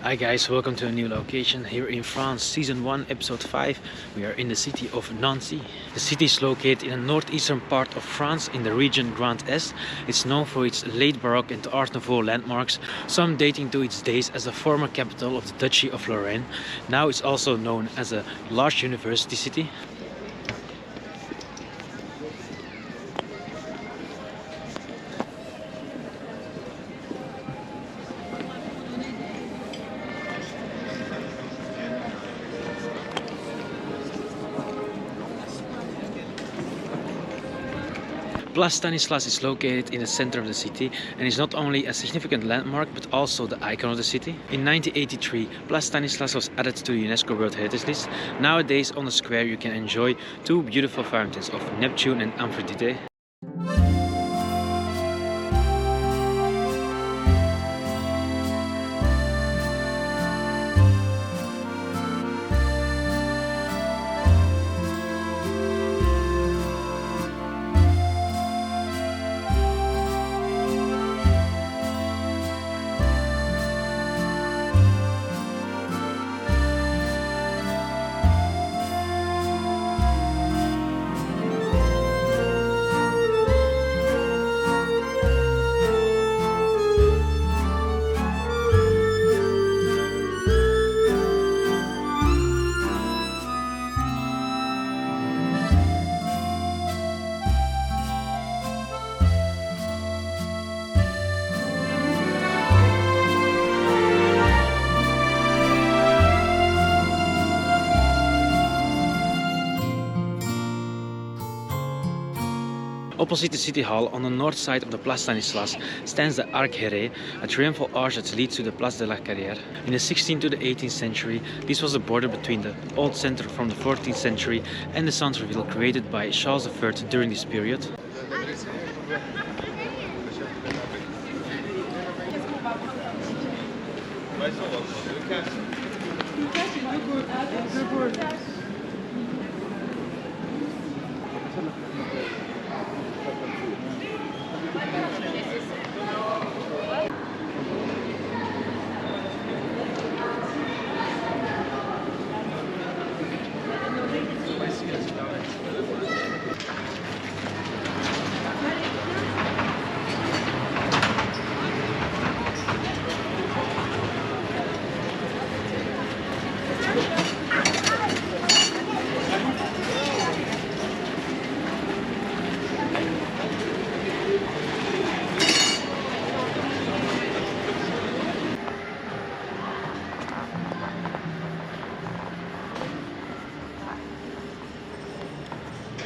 Hi guys, welcome to a new location here in France, season 1, episode 5. We are in the city of Nancy. The city is located in the northeastern part of France in the region Grand Est. It's known for its late Baroque and Art Nouveau landmarks, some dating to its days as the former capital of the Duchy of Lorraine. Now it's also known as a large university city. Place Stanislas is located in the center of the city and is not only a significant landmark but also the icon of the city. In 1983, Place Stanislas was added to the UNESCO World Heritage List. Nowadays on the square you can enjoy two beautiful fountains of Neptune and Aphrodite. Opposite the city hall, on the north side of the Place Stanislas, stands the Arc, a triumphal arch that leads to the Place de la Carrière. In the 16th to the 18th century, this was the border between the old center from the 14th century and the centre-ville created by Charles I during this period.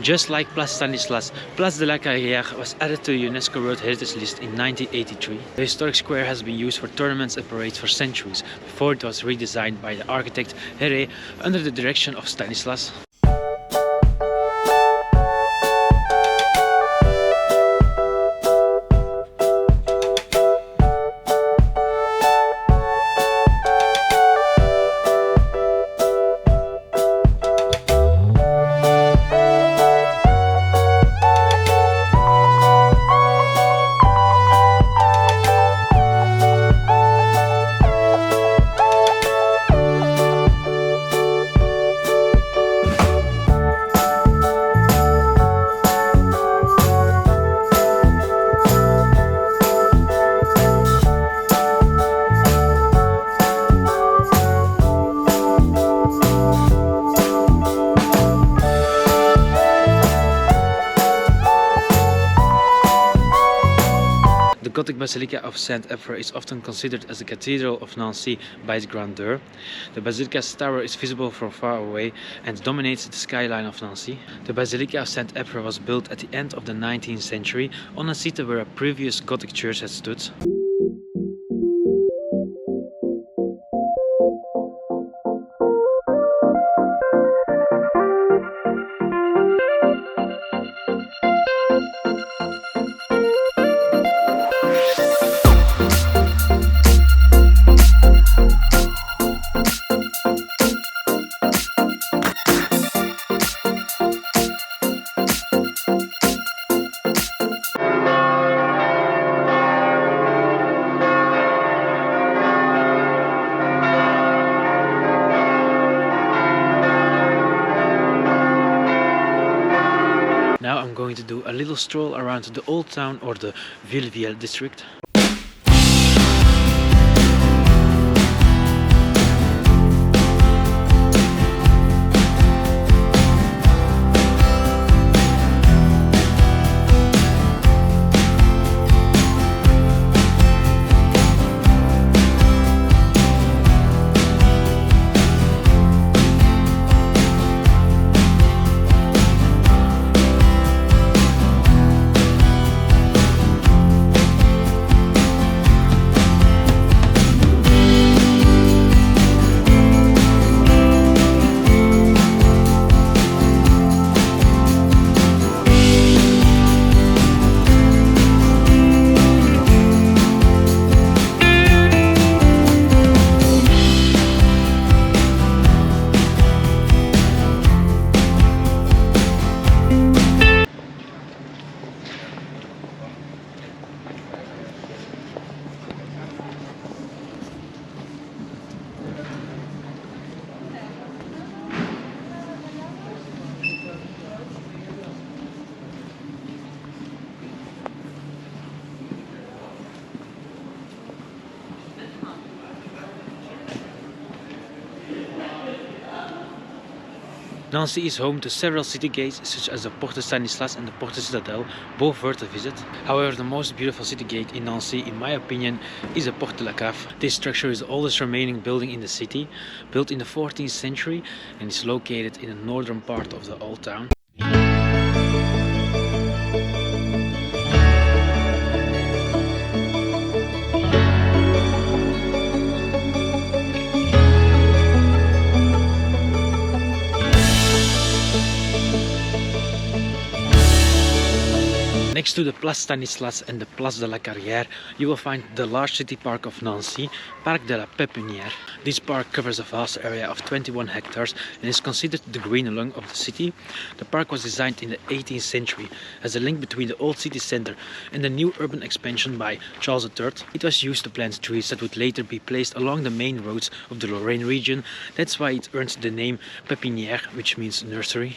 Just like Place Stanislas, Place de la Carrière was added to the UNESCO World Heritage List in 1983. The historic square has been used for tournaments and parades for centuries, before it was redesigned by the architect Herré under the direction of Stanislas. The Gothic Basilica of Saint-Epvre is often considered as the Cathedral of Nancy by its grandeur. The Basilica's tower is visible from far away and dominates the skyline of Nancy. The Basilica of Saint-Epvre was built at the end of the 19th century on a site where a previous Gothic church had stood. going to do a little stroll around the old town or the Ville district. Nancy is home to several city gates such as the Porte Stanislas and the Porte Citadelle, both worth a visit. However, the most beautiful city gate in Nancy, in my opinion, is the Porte de la Cave. This structure is the oldest remaining building in the city, built in the 14th century and is located in the northern part of the old town. Next to the Place Stanislas and the Place de la Carrière, you will find the large city park of Nancy, Parc de la Pépinière. This park covers a vast area of 21 hectares and is considered the green lung of the city. The park was designed in the 18th century as a link between the old city centre and the new urban expansion by Charles III. It was used to plant trees that would later be placed along the main roads of the Lorraine region. That's why it earned the name Pépinière, which means nursery.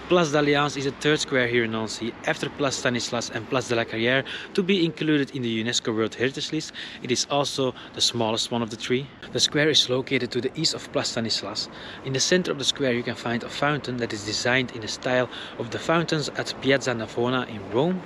Place d'Alliance is the third square here in Nancy, after Place Stanislas and Place de la Carrière, to be included in the UNESCO World Heritage List. It is also the smallest one of the three. The square is located to the east of Place Stanislas. In the center of the square you can find a fountain that is designed in the style of the fountains at Piazza Navona in Rome.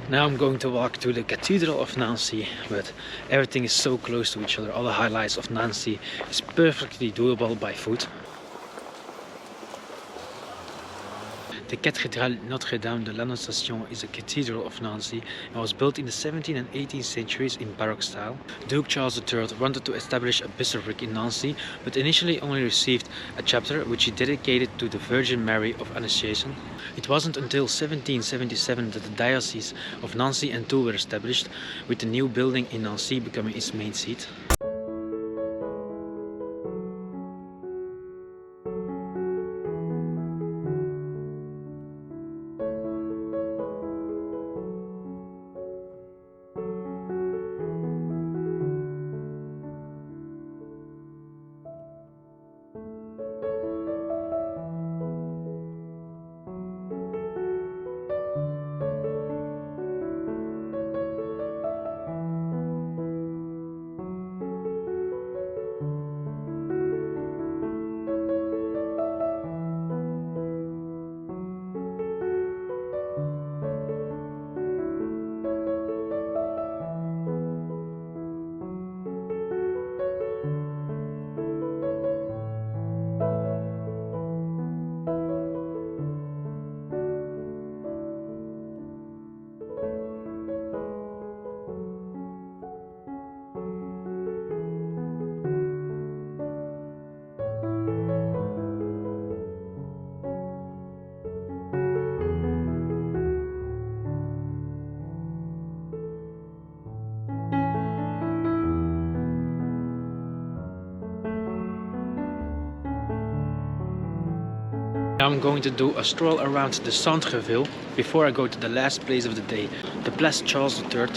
Now I'm going to walk to the Cathedral of Nancy, but everything is so close to each other. All the highlights of Nancy is perfectly doable by foot. The Cathedral Notre-Dame de l'Annonciation is a cathedral of Nancy and was built in the 17th and 18th centuries in Baroque style. Duke Charles III wanted to establish a bishopric in Nancy, but initially only received a chapter which he dedicated to the Virgin Mary of Annunciation. It wasn't until 1777 that the Diocese of Nancy and Toul were established, with the new building in Nancy becoming its main seat. I'm going to do a stroll around the Centre-ville before I go to the last place of the day, the Place Charles III.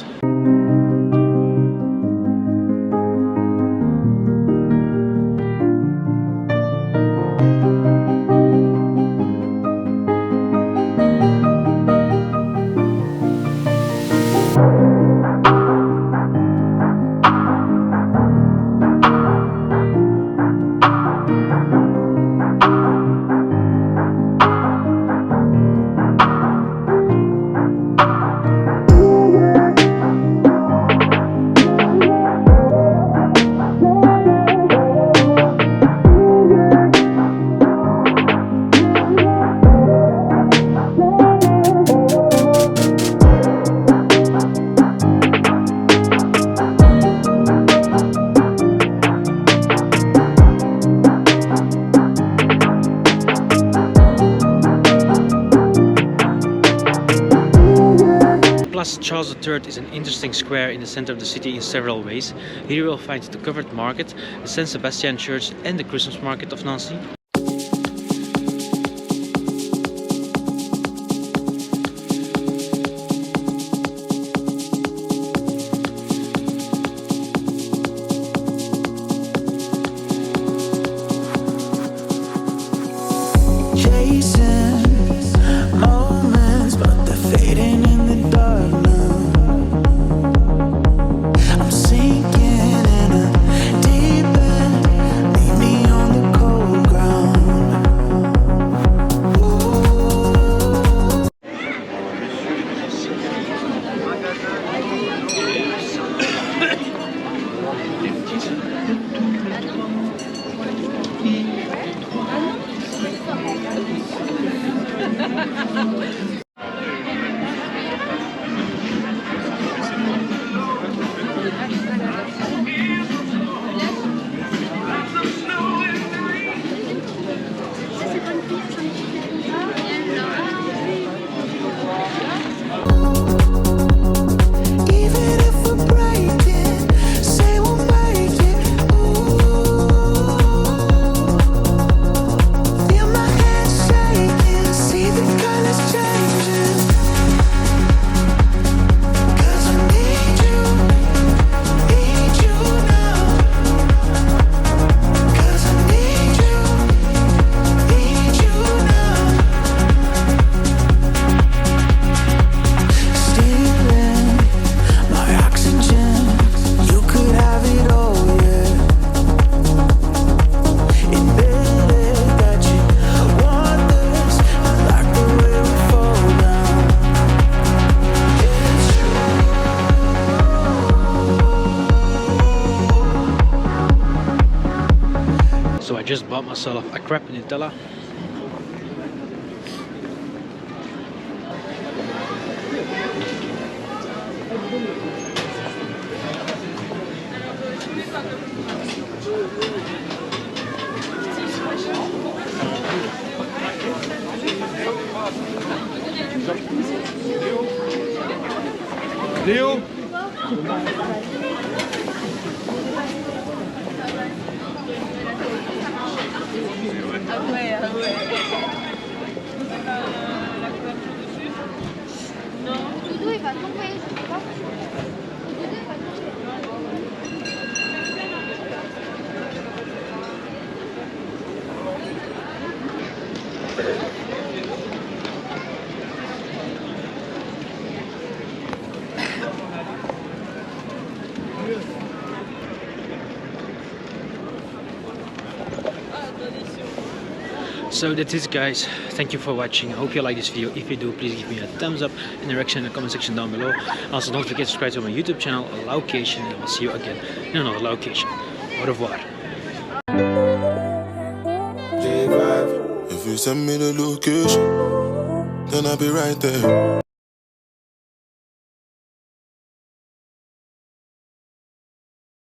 Place Charles III is an interesting square in the center of the city in several ways. Here you will find the covered market, the Saint Sebastian Church and the Christmas market of Nancy. So I just bought myself a crepe Nutella. Doudou, il va tomber, je sais pas. So that's it, guys. Thank you for watching. I hope you like this video. If you do, please give me a thumbs up and a reaction in the comment section down below. Also, don't forget to subscribe to my YouTube channel, LAWCATION, and I'll see you again in another location. Au revoir. If you send me the location, then I'll be right there.